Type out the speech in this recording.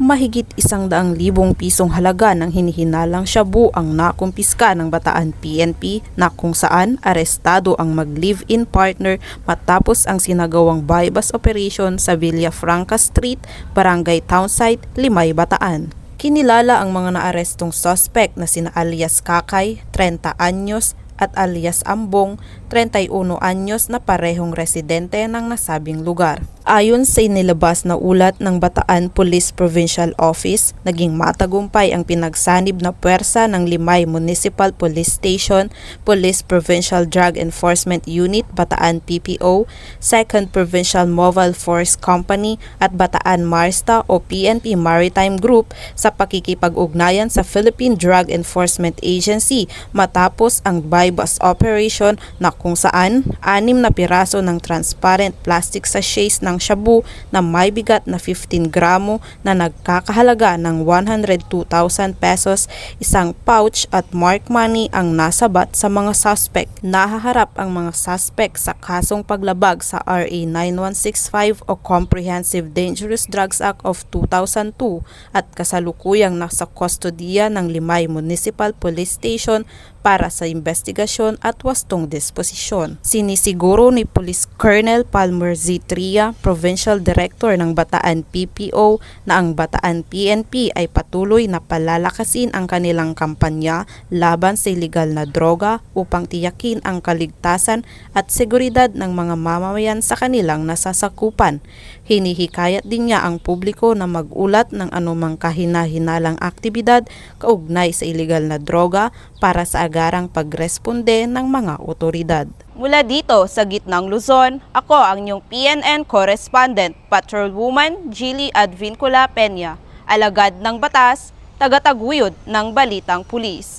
Mahigit 100,000 pisong halaga ng hinihinalang shabu ang nakumpiska ng Bataan PNP na kung saan arestado ang mag-live-in partner matapos ang sinagawang bypass operation sa Villafranca Street, Barangay Townsite, Limay, Bataan. Kinilala ang mga naarestong suspect na sina alias Kakay, 30 anyos, at alias Ambong, 31 anyos na parehong residente ng nasabing lugar. Ayon sa inilabas na ulat ng Bataan Police Provincial Office, naging matagumpay ang pinagsanib na puwersa ng Limay Municipal Police Station, Police Provincial Drug Enforcement Unit, Bataan PPO, 2nd Provincial Mobile Force Company at Bataan MARSTA o PNP Maritime Group sa pakikipag-ugnayan sa Philippine Drug Enforcement Agency matapos ang bypass operation na kung saan 6 na piraso ng transparent plastic sachets ng shabu na may bigat na 15 gramo na nagkakahalaga ng 102,000 pesos, isang pouch at mark money ang nasabat sa mga suspect. Nahaharap ang mga suspect sa kasong paglabag sa RA 9165 o Comprehensive Dangerous Drugs Act of 2002 at kasalukuyang nasa kustodiya ng Limay Municipal Police Station para sa investigasyon at wastong disposisyon. Sinisiguro ni Police Colonel Palmer Z. Tria, Provincial Director ng Bataan PPO, na ang Bataan PNP ay patuloy na palalakasin ang kanilang kampanya laban sa ilegal na droga upang tiyakin ang kaligtasan at seguridad ng mga mamamayan sa kanilang nasasakupan. Hinihikayat din niya ang publiko na mag-ulat ng anumang kahina-hinalang aktibidad kaugnay sa ilegal na droga para sa agarang pagresponde ng mga otoridad. Mula dito sa Gitnang Luzon, ako ang inyong PNN Correspondent, Patrolwoman Jilly Advincula Peña, alagad ng batas, tagataguyod ng Balitang Pulis.